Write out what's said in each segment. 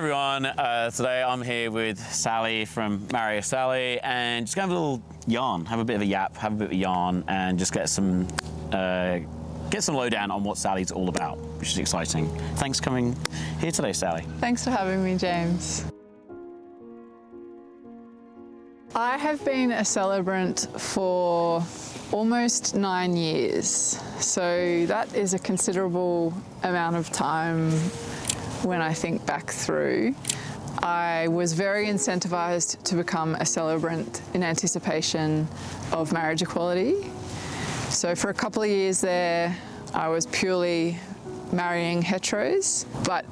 everyone, today I'm here with Sally from Marry a Sally, and just gonna have a little yarn, have a bit of a yap, have a bit of a yarn, and just get some lowdown on what Sally's all about, which is exciting. Thanks for coming here today, Sally. Thanks for having me, James. I have been a celebrant for almost 9 years, so that is a considerable amount of time when I think back through. I was very incentivized to become a celebrant in anticipation of marriage equality. So for a couple of years there, I was purely marrying heteros, but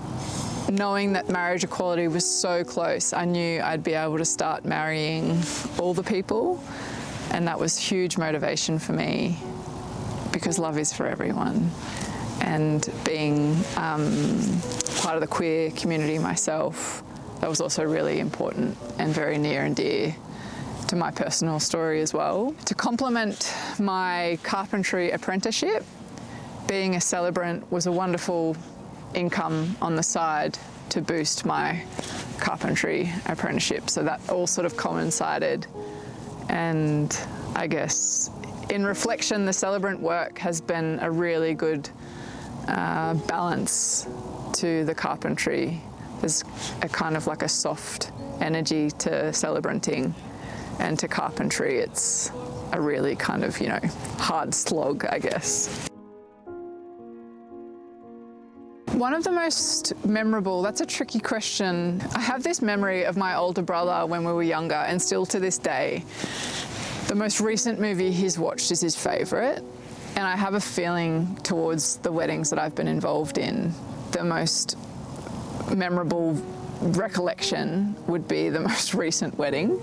knowing that marriage equality was so close, I knew I'd be able to start marrying all the people, and that was huge motivation for me because love is for everyone. And being part of the queer community myself, that was also really important and very near and dear to my personal story as well. To complement my carpentry apprenticeship, being a celebrant was a wonderful income on the side to boost my carpentry apprenticeship. So that all sort of coincided. And I guess in reflection, the celebrant work has been a really good balance to the carpentry. There's a kind of like a soft energy to celebranting, and to carpentry it's a really kind of, hard slog, I guess. One of the most memorable, that's a tricky question. I have this memory of my older brother when we were younger, and still to this day, the most recent movie he's watched is his favourite. And I have a feeling towards the weddings that I've been involved in, the most memorable recollection would be the most recent wedding.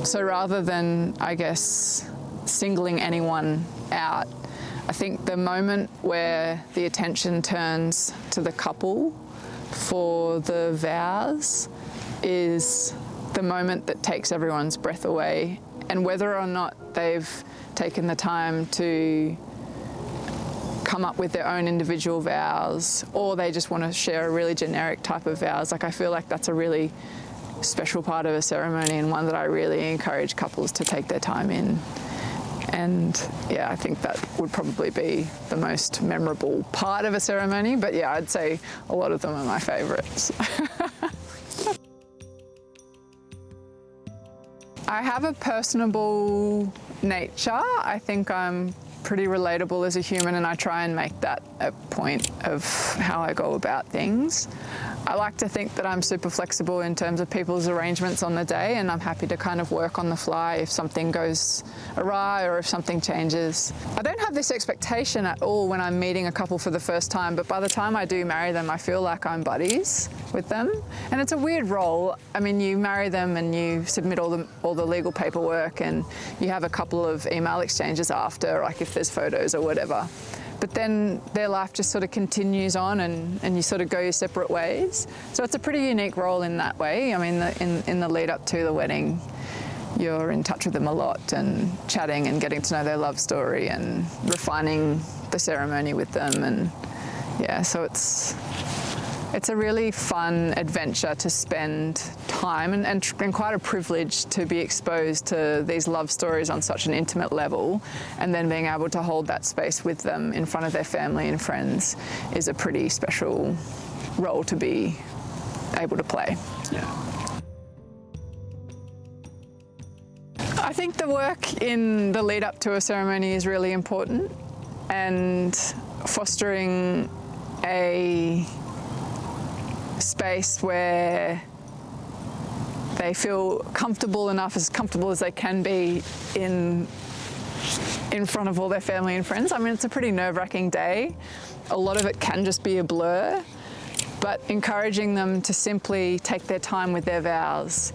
So rather than, I guess, singling anyone out, I think the moment where the attention turns to the couple for the vows is the moment that takes everyone's breath away. And whether or not they've taken the time to come up with their own individual vows, or they just want to share a really generic type of vows, I feel like that's a really special part of a ceremony, and one that I really encourage couples to take their time in. And yeah, I think that would probably be the most memorable part of a ceremony, but yeah, I'd say a lot of them are my favourites. I have a personable nature. I think I'm pretty relatable as a human, and I try and make that a point of how I go about things. I like to think that I'm super flexible in terms of people's arrangements on the day, and I'm happy to kind of work on the fly if something goes awry or if something changes. I don't have this expectation at all when I'm meeting a couple for the first time, but by the time I do marry them, I feel like I'm buddies with them. And it's a weird role. I mean, you marry them and you submit all the legal paperwork, and you have a couple of email exchanges after, like if there's photos or whatever. But then their life just sort of continues on, and you sort of go your separate ways. So it's a pretty unique role in that way. I mean, in the lead up to the wedding, you're in touch with them a lot and chatting and getting to know their love story and refining the ceremony with them. And yeah, so it's a really fun adventure to spend time, and quite a privilege to be exposed to these love stories on such an intimate level, and then being able to hold that space with them in front of their family and friends is a pretty special role to be able to play. Yeah. I think the work in the lead up to a ceremony is really important, and fostering a space where they feel comfortable enough, as comfortable as they can be in front of all their family and friends. I mean, it's a pretty nerve-wracking day. A lot of it can just be a blur, but encouraging them to simply take their time with their vows,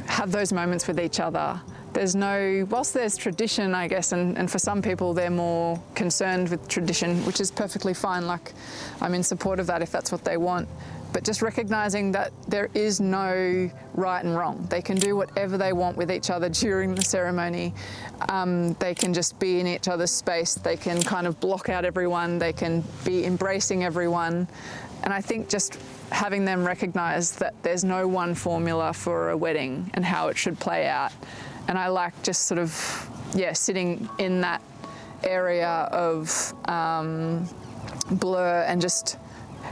have those moments with each other. Whilst there's tradition, I guess, and for some people they're more concerned with tradition, which is perfectly fine. Like, I'm in support of that if that's what they want. But just recognising that there is no right and wrong. They can do whatever they want with each other during the ceremony. They can just be in each other's space. They can kind of block out everyone. They can be embracing everyone. And I think just having them recognize that there's no one formula for a wedding and how it should play out. And I like just sort of, sitting in that area of blur and just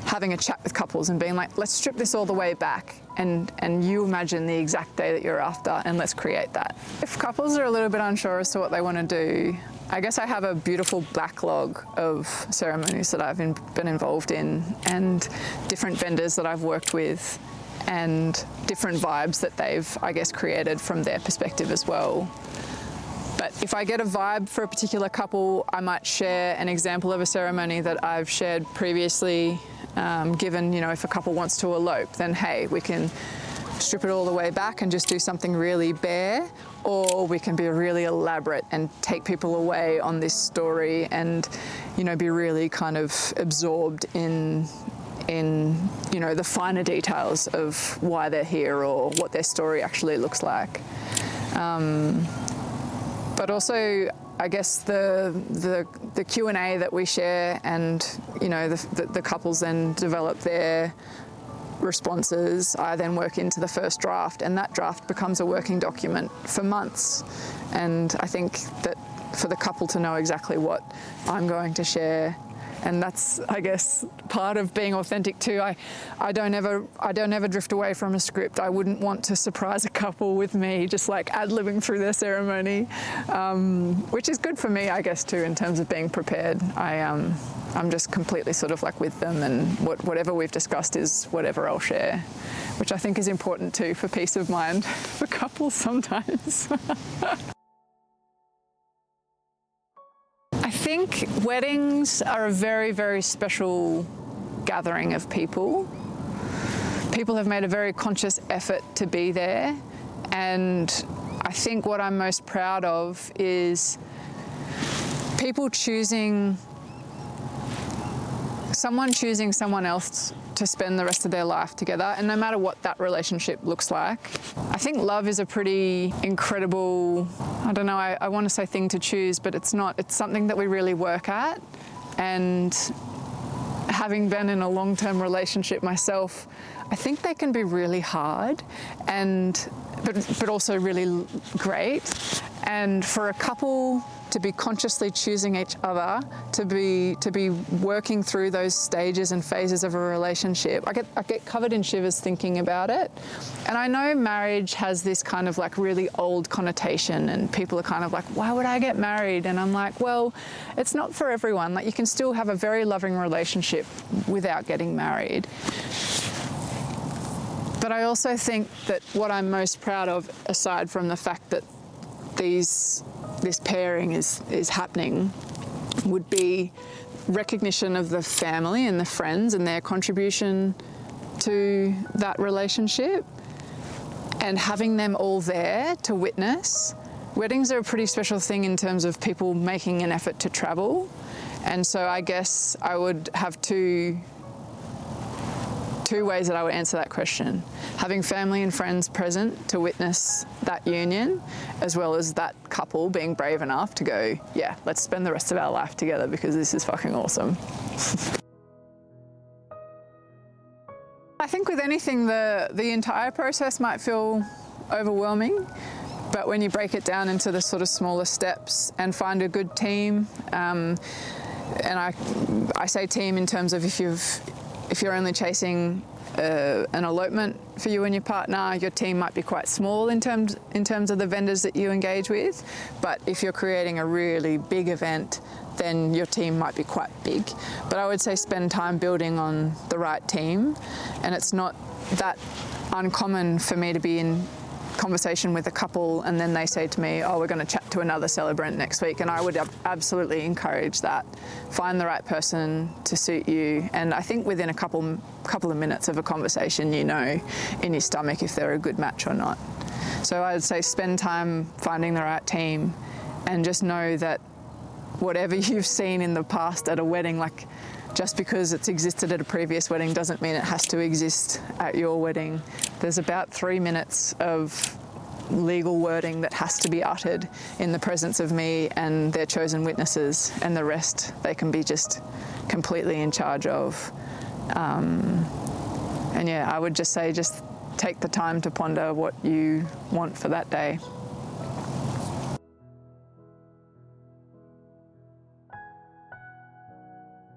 having a chat with couples and being like, let's strip this all the way back and you imagine the exact day that you're after and let's create that. If couples are a little bit unsure as to what they want to do, I guess I have a beautiful backlog of ceremonies that I've been involved in and different vendors that I've worked with and different vibes that they've, I guess, created from their perspective as well. But if I get a vibe for a particular couple, I might share an example of a ceremony that I've shared previously, given, if a couple wants to elope, then hey, we can strip it all the way back and just do something really bare, or we can be really elaborate and take people away on this story and, be really kind of absorbed in the finer details of why they're here or what their story actually looks like. But also, I guess the Q&A that we share and, the couples then develop their responses, I then work into the first draft, and that draft becomes a working document for months. And I think that for the couple to know exactly what I'm going to share, and that's, I guess, part of being authentic too. I don't ever drift away from a script. I wouldn't want to surprise a couple with me just like ad-libbing through their ceremony, which is good for me, I guess, too, in terms of being prepared. I'm just completely sort of like with them, and whatever we've discussed is whatever I'll share, which I think is important too for peace of mind for couples sometimes. I think weddings are a very, very special gathering of people. People have made a very conscious effort to be there, and I think what I'm most proud of is people choosing someone else to spend the rest of their life together, and no matter what that relationship looks like. I think love is a pretty incredible, I don't know, I want to say thing to choose, but it's not. It's something that we really work at, and having been in a long-term relationship myself, I think they can be really hard, but also really great. And for a couple to be consciously choosing each other, to be working through those stages and phases of a relationship, I get covered in shivers thinking about it. And I know marriage has this kind of like really old connotation, and people are kind of like, why would I get married? And I'm like, well, it's not for everyone. Like, you can still have a very loving relationship without getting married. But I also think that what I'm most proud of, aside from the fact that this pairing is happening, would be recognition of the family and the friends and their contribution to that relationship, and having them all there to witness. Weddings are a pretty special thing in terms of people making an effort to travel, and so I guess I would have two ways that I would answer that question. Having family and friends present to witness that union, as well as that couple being brave enough to go, yeah, let's spend the rest of our life together because this is fucking awesome. I think with anything, the entire process might feel overwhelming, but when you break it down into the sort of smaller steps and find a good team, and I say team in terms of if you're only chasing an elopement for you and your partner, your team might be quite small in terms of the vendors that you engage with. But if you're creating a really big event, then your team might be quite big. But I would say spend time building on the right team. And it's not that uncommon for me to be in conversation with a couple and then they say to me, oh, we're going to chat to another celebrant next week, and I would absolutely encourage that. Find the right person to suit you, and I think within a couple of minutes of a conversation you know in your stomach if they're a good match or not. So I'd say spend time finding the right team, and just know that whatever you've seen in the past at a wedding, like just because it's existed at a previous wedding doesn't mean it has to exist at your wedding. There's about 3 minutes of legal wording that has to be uttered in the presence of me and their chosen witnesses, and the rest they can be just completely in charge of. And yeah, I would just say just take the time to ponder what you want for that day.